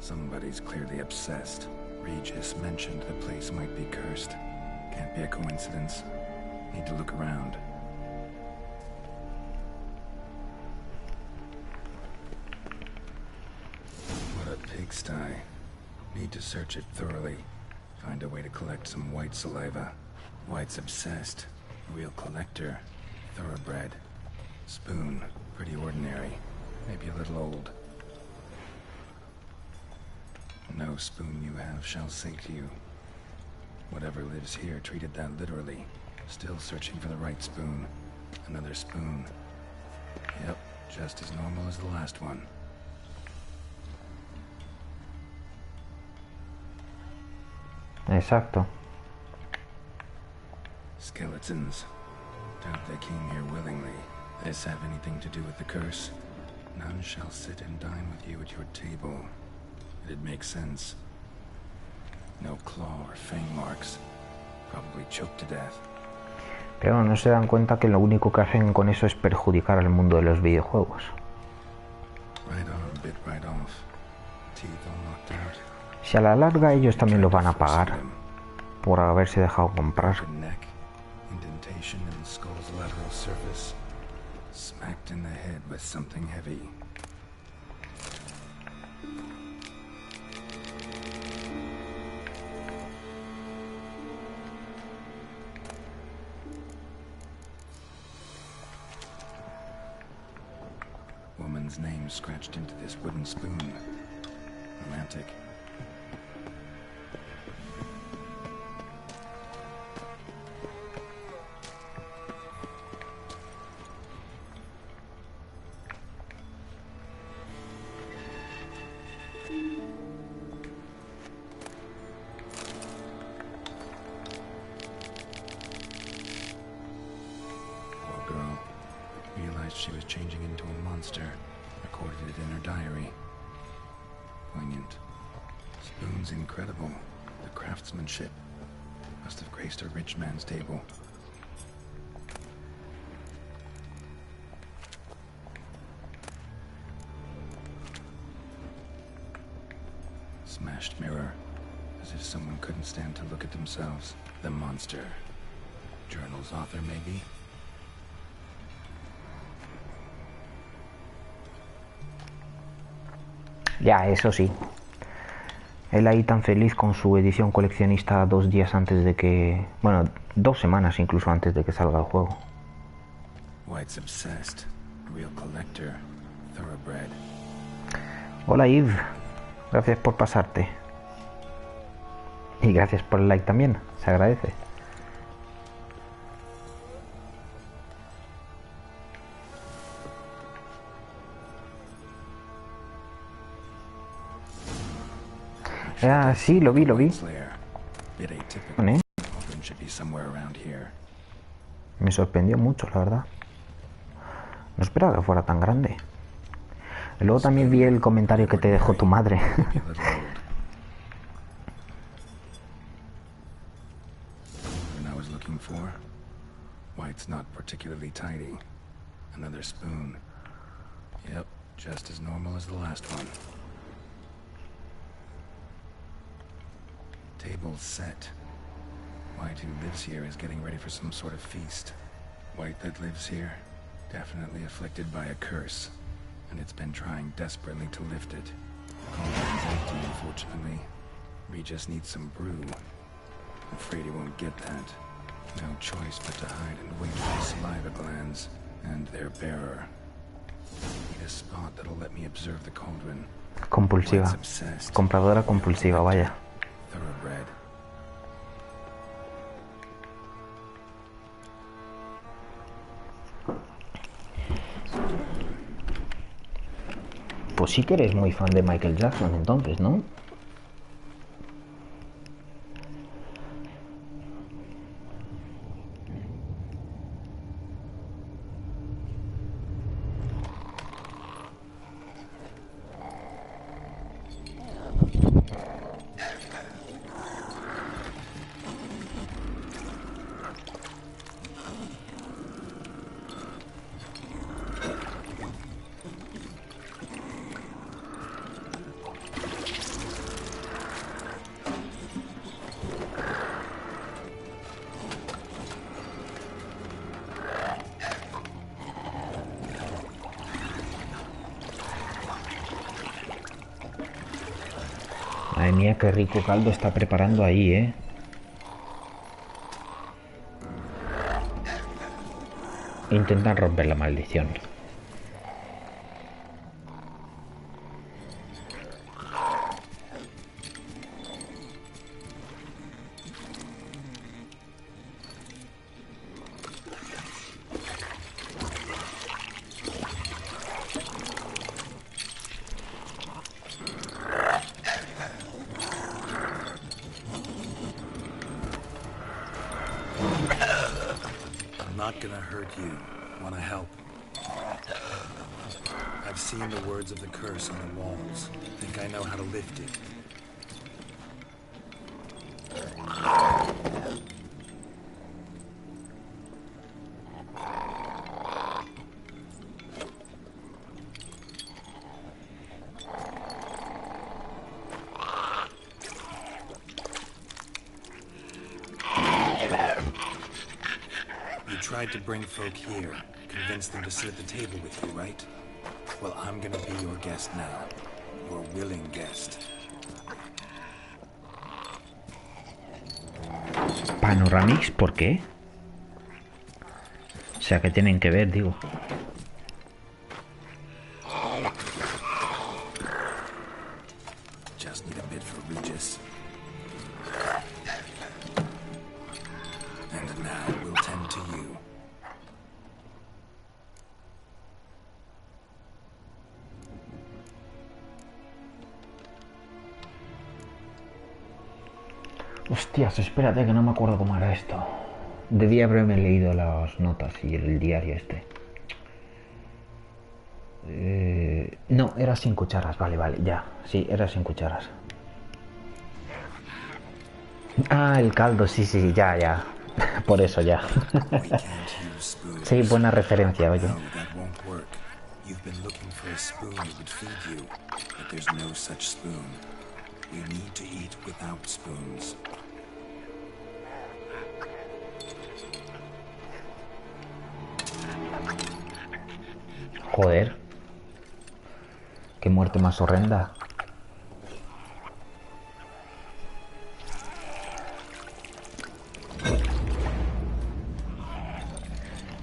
Somebody's clearly obsessed. Regis mentioned the place might be cursed. Can't be a coincidence. Need to look around. What a pigsty. Need to search it thoroughly. Find a way to collect some white saliva. White's obsessed. Real collector. Thoroughbred. Spoon. Pretty ordinary. Maybe a little old. No spoon you have shall sink you. Whatever lives here treated that literally. Still searching for the right spoon. Another spoon. Yep, just as normal as the last one. Exacto. Skeletons. Doubt they came here willingly. This have anything to do with the curse? None shall sit and dine with you at your table. It'd make sense. No claw or fang marks. Probably choked to death. Pero no se dan cuenta que lo único que hacen con eso es perjudicar al mundo de los videojuegos. Right on, bit right off. Teeth all knocked out. Si a la larga ellos también lo van a pagar por haberse dejado comprar. Neck, indentation in the skull's lateral surface. Smacked in the head with something heavy. Woman's name scratched into this wooden spoon. Romantic. She was changing into a monster. Recorded it in her diary. Poignant. Spoon's incredible. The craftsmanship. Must have graced a rich man's table. Smashed mirror. As if someone couldn't stand to look at themselves. The monster. Journal's author, maybe? Ya, eso sí. Él ahí tan feliz con su edición coleccionista 2 días antes de que... Bueno, 2 semanas incluso antes de que salga el juego. White's obsessed. Real collector. Thoroughbred. Hola Yves. Gracias por pasarte. Y gracias por el like también. Se agradece. Ah, sí, lo vi. ¿Vale? Me sorprendió mucho, la verdad. No esperaba que fuera tan grande. Y luego también vi el comentario que te dejó tu madre. White's not particularly tidy. Another spoon. Yep, just as normal as the last one. Table set. White, who lives here, is getting ready for some sort of feast. White that lives here, definitely afflicted by a curse, and it's been trying desperately to lift it. Cauldron's empty, unfortunately. We just need some brew. Afraid he won't get that. No choice but to hide and wait for the saliva glands and their bearer. Need a spot that'll let me observe the cauldron. Compulsiva. Compradora compulsiva, vaya. Thoroughbred. Pues sí que eres muy fan de Michael Jackson entonces, ¿no? mía, qué rico caldo está preparando ahí, ¿eh? Intentan romper la maldición. Not gonna hurt you. Wanna help? I've seen the words of the curse on the walls. Think I know how to lift it. You tried to bring folk here, convince them to sit at the table with you, right? Well, I'm gonna be your guest now. Your willing guest. Panoramix, ¿por qué? O sea, que tienen que ver, digo. Just need a bit for Regis. And now we'll tend to you. Hostias, espérate que no me acuerdo cómo era esto. Debía haberme leído las notas y el diario este. No, era sin cucharas, vale, ya. Sí, era sin cucharas. Ah, el caldo, sí, ya. Por eso ya. Sí, buena referencia, oye. Joder. Qué muerte más horrenda.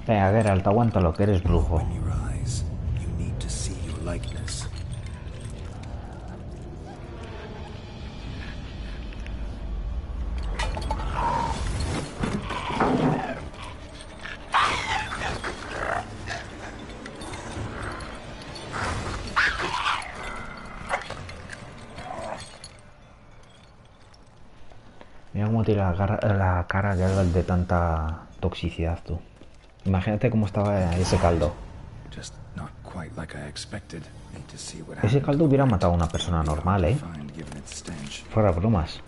Venga, Geralt, aguanta lo que eres brujo. Mira cómo tiene la cara Geralt de tanta toxicidad, tú. Imagínate cómo estaba ese caldo. Ese caldo hubiera matado a una persona normal, ¿eh? Fuera bromas.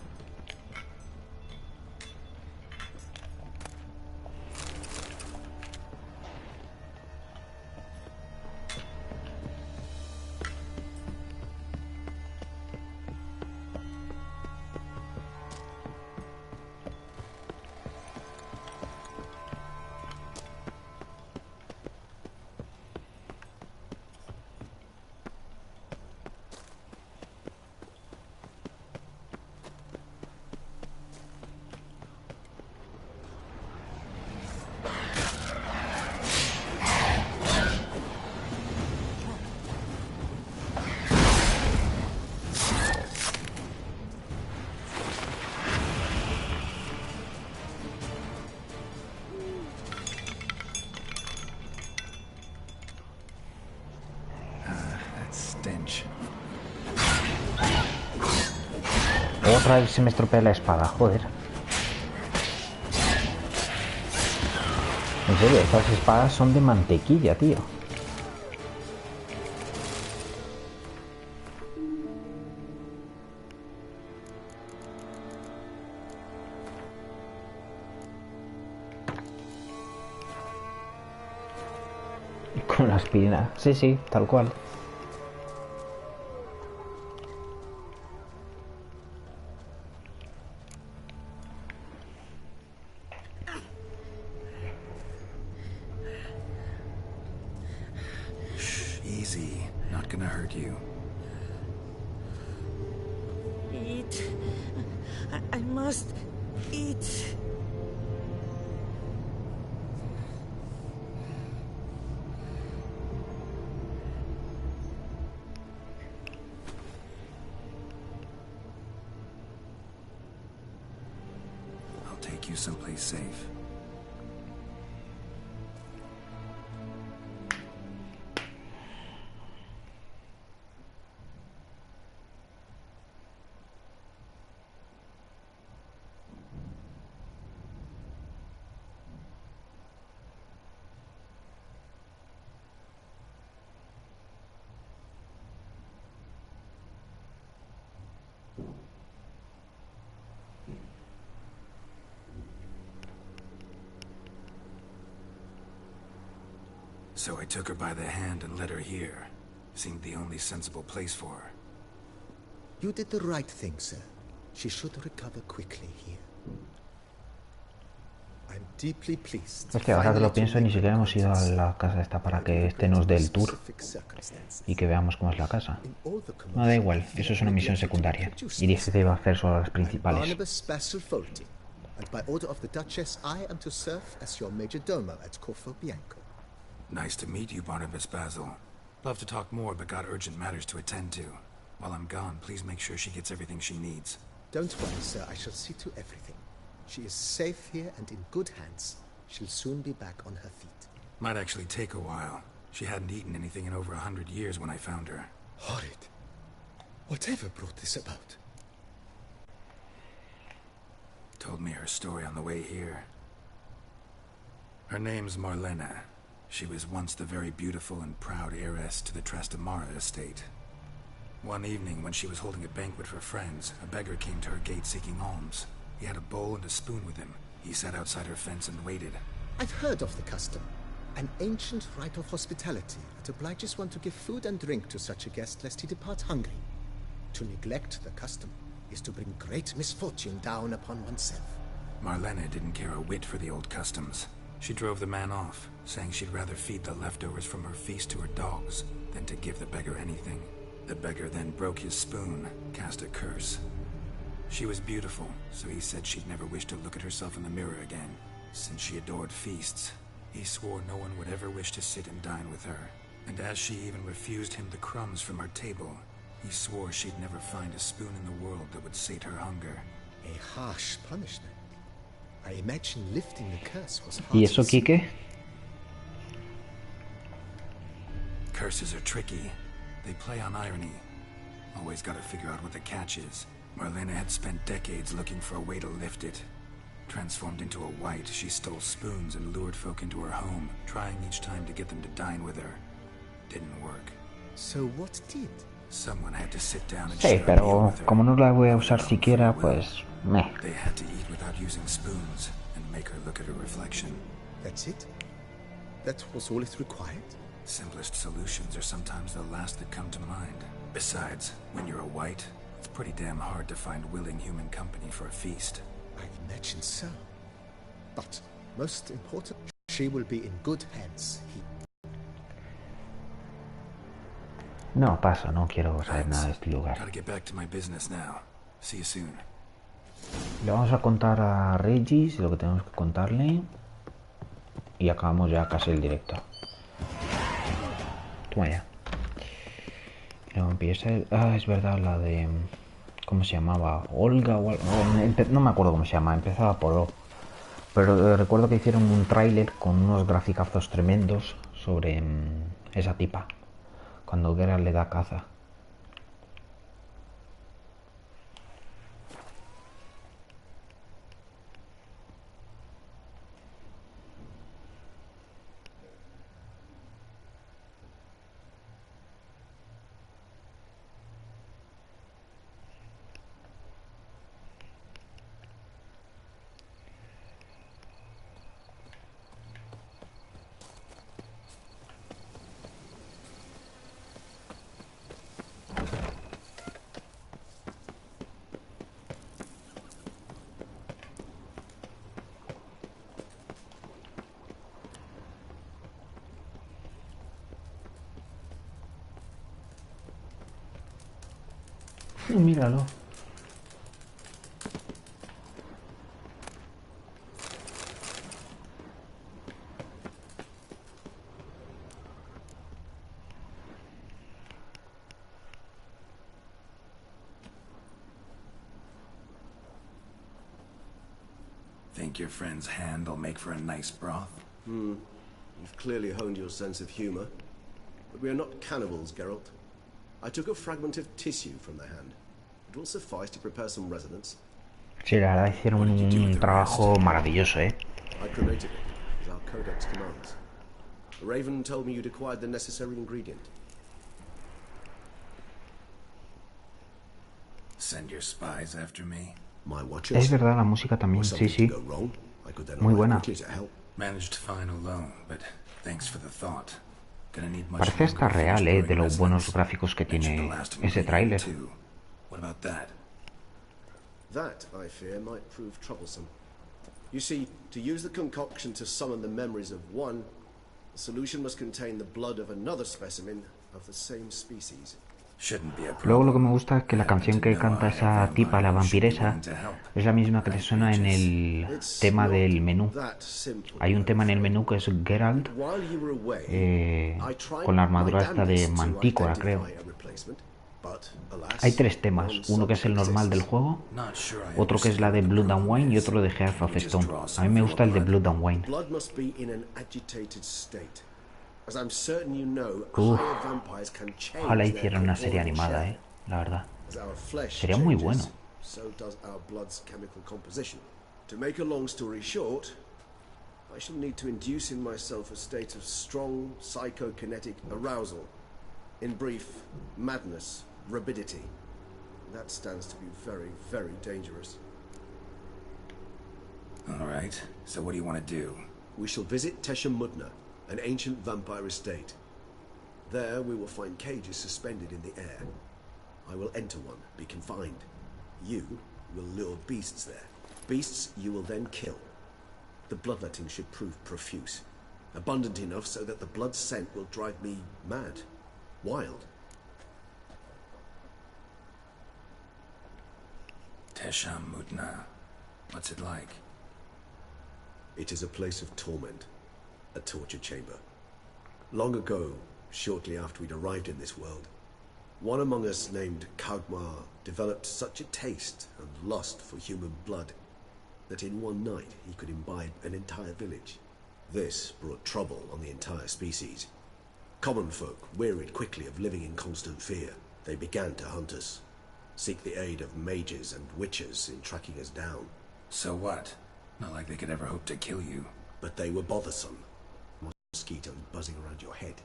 Otra vez se me estropea la espada, joder. En serio, estas espadas son de mantequilla, tío. Con la aspirina. Sí, tal cual. Easy, not gonna hurt you. Eat must eat. I'll take you someplace safe. So I took her by the hand and led her here. Seemed the only sensible place for her. You did the right thing, sir. She should recover quickly here. I'm deeply pleased. Es que ahora que lo pienso, ni siquiera hemos ido a la casa esta para que este nos dé el tour y que veamos cómo es la casa. No, da igual, eso es una misión secundaria. Y dije que iba a hacer solo las principales. And by order of the Duchess, I am to serve as your major domo at Corfo Bianco. Nice to meet you, Barnabas Basil. Love to talk more, but got urgent matters to attend to. While I'm gone, please make sure she gets everything she needs. Don't worry, sir. I shall see to everything. She is safe here and in good hands. She'll soon be back on her feet. Might actually take a while. She hadn't eaten anything in over 100 years when I found her. Horrid. Whatever brought this about? Told me her story on the way here. Her name's Marlena. She was once the very beautiful and proud heiress to the Trastamara estate. One evening, when she was holding a banquet for friends, a beggar came to her gate seeking alms. He had a bowl and a spoon with him. He sat outside her fence and waited. I've heard of the custom. An ancient rite of hospitality that obliges one to give food and drink to such a guest lest he depart hungry. To neglect the custom is to bring great misfortune down upon oneself. Marlena didn't care a whit for the old customs. She drove the man off, saying she'd rather feed the leftovers from her feast to her dogs than to give the beggar anything. The beggar then broke his spoon, cast a curse. She was beautiful, so he said she'd never wish to look at herself in the mirror again. Since she adored feasts, he swore no one would ever wish to sit and dine with her. And as she even refused him the crumbs from her table, he swore she'd never find a spoon in the world that would sate her hunger. A harsh punishment. I imagine lifting the curse was hard. ¿Y eso, Quique? Curses are tricky. They play on irony. Always gotta figure out what the catch is. Marlena had spent decades looking for a way to lift it. Transformed into a wight, she stole spoons and lured folk into her home, trying each time to get them to dine with her. Didn't work. So what did? Someone had to sit down and Sí, pero como no la voy a usar siquiera, pues meh. They had to eat without using spoons and make her look at her reflection. That's it? That was all it required? Simplest solutions are sometimes the last that come to mind. Besides, when you're a wight, it's pretty damn hard to find willing human company for a feast. I imagine so. But most important, she will be in good hands. No, paso, no quiero saber nada de este lugar. Gotta get back to my business now. See you soon. Le vamos a contar a Regis lo que tenemos que contarle. Y acabamos ya casi el directo. Toma ya. Y luego empieza el... Ah, es verdad, la de... ¿Cómo se llamaba? Olga o algo... No me acuerdo cómo se llama, empezaba por O. Pero recuerdo que hicieron un tráiler con unos graficazos tremendos sobre esa tipa. Cuando Geralt le da caza. Míralo. Think your friend's hand will make for a nice broth? You've clearly honed your sense of humor. But we are not cannibals, Geralt. I took a fragment of tissue from the hand. It will suffice to prepare some resonance. Sí, la verdad hicieron un trabajo maravilloso, ¿eh? I cremated it, as our codex commands. The Raven told me you'd acquired the necessary ingredient. Send your spies after me. My watchers. Es verdad, la música también, sí, sí. Muy buena. Managed to find alone, but thanks for the thought. Gonna need much Parece hasta real, de los buenos gráficos que tiene ese tráiler. What about that? That, I fear, might prove troublesome. You see, to use the concoction to summon the memories of one, the solution must contain the blood of another specimen of the same species. Luego lo que me gusta es que la canción que canta esa tipa, la vampiresa, es la misma que te suena en el tema del menú. Hay un tema en el menú que es Geralt con la armadura esta de mantícora, creo. Hay tres temas, uno que es el normal del juego, otro que es la de Blood and Wine y otro de Heart of Stone. A mí me gusta el de Blood and Wine. Ojalá hicieran una serie animada, la verdad. Sería muy bueno. To make a long story short, I shall need to induce in myself a state of strong psychokinetic arousal. In brief, madness, rabidity. That stands to be very, very dangerous. All right, so what do you want to do? We shall visit Tesha Mudna, an ancient vampire estate. There we will find cages suspended in the air. I will enter one, be confined. You will lure beasts there. Beasts you will then kill. The bloodletting should prove profuse. Abundant enough so that the blood scent will drive me mad. Wild. Tesha Mudna. What's it like? It is a place of torment. A torture chamber. Long ago, shortly after we'd arrived in this world, one among us named Kagmar developed such a taste and lust for human blood that in one night he could imbibe an entire village. This brought trouble on the entire species. Common folk wearied quickly of living in constant fear. They began to hunt us, seek the aid of mages and witches in tracking us down. So what? Not like they could ever hope to kill you. But they were bothersome. Mosquitoes buzzing around your head.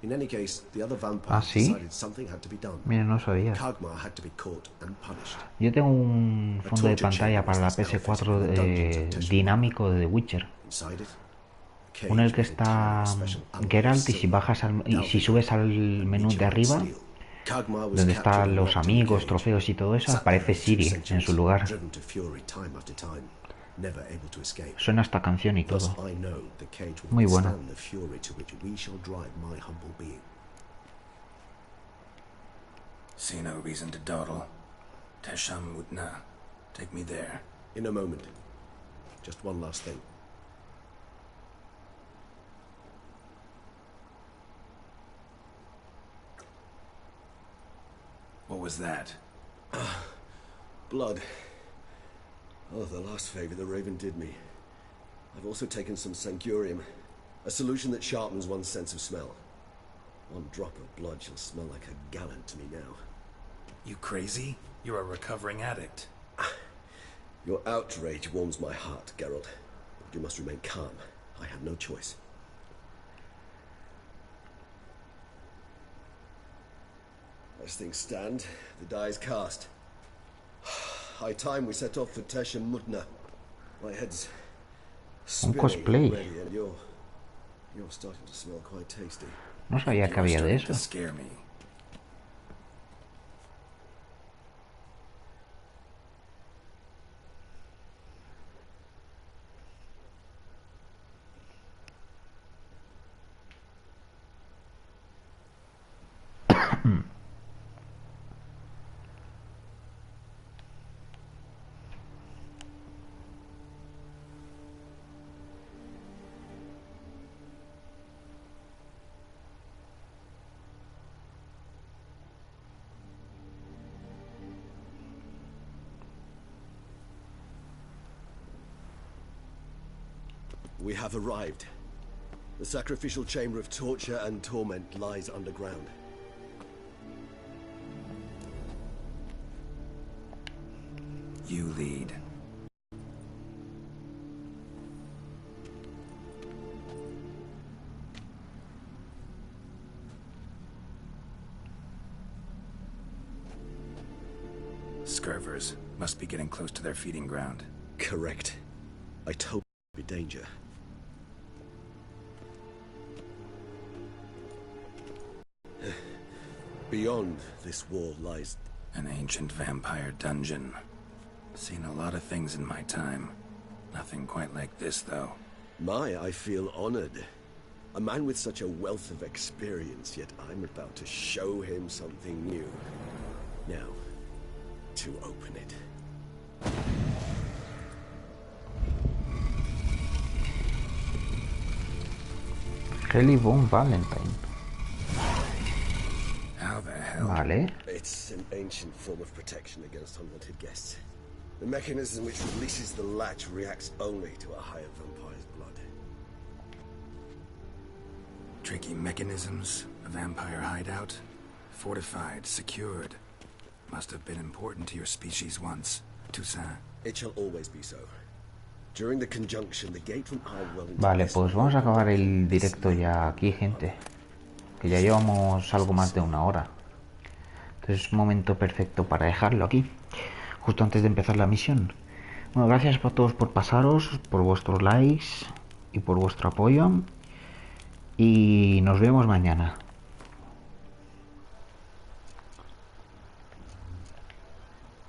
In any case, the other vampires decided something had to be done. Mira, no sabía. Kagmar had to be caught and punished. Yo tengo un fondo de pantalla para la PS4 dinámico de The Witcher. Uno en el que está Geralt y si subes al menú de arriba, donde están los amigos, trofeos y todo eso, aparece Ciri en su lugar. Suena esta canción y todo. Muy buena. See no reason to dawdle. Tesha Mudna. Take me there. In a moment. Just one last thing. What was that? Blood. Oh, the last favor the Raven did me. I've also taken some Sangurium, a solution that sharpens one's sense of smell. One drop of blood shall smell like a gallon to me now. You crazy? You're a recovering addict. Your outrage warms my heart, Geralt. But you must remain calm. I have no choice. As things stand, the die is cast. High time we set off for Tesha Mudna. My head's un cosplay. And you're starting to smell quite tasty. No sabía que había de eso. We have arrived. The sacrificial chamber of torture and torment lies underground. You lead. Scurvers must be getting close to their feeding ground. Correct. I told you there'd be danger. Beyond this wall lies an ancient vampire dungeon. Seen a lot of things in my time. Nothing quite like this, though. I feel honored. A man with such a wealth of experience, yet I'm about to show him something new. Now, to open it. Really Von Valentine. How the hell? Vale. It's an ancient form of protection against unwanted guests. The mechanism which releases the latch reacts only to a higher vampire's blood. Tricky mechanisms, a vampire hideout, fortified, secured. Must have been important to your species once, Toussaint. It shall always be so. During the conjunction, the gate from our well. Vale, pues vamos a acabar el directo ya aquí, gente. Que ya llevamos algo más de 1 hora. Entonces es un momento perfecto para dejarlo aquí, justo antes de empezar la misión. Bueno, gracias a todos por pasaros, por vuestros likes y por vuestro apoyo. Y nos vemos mañana.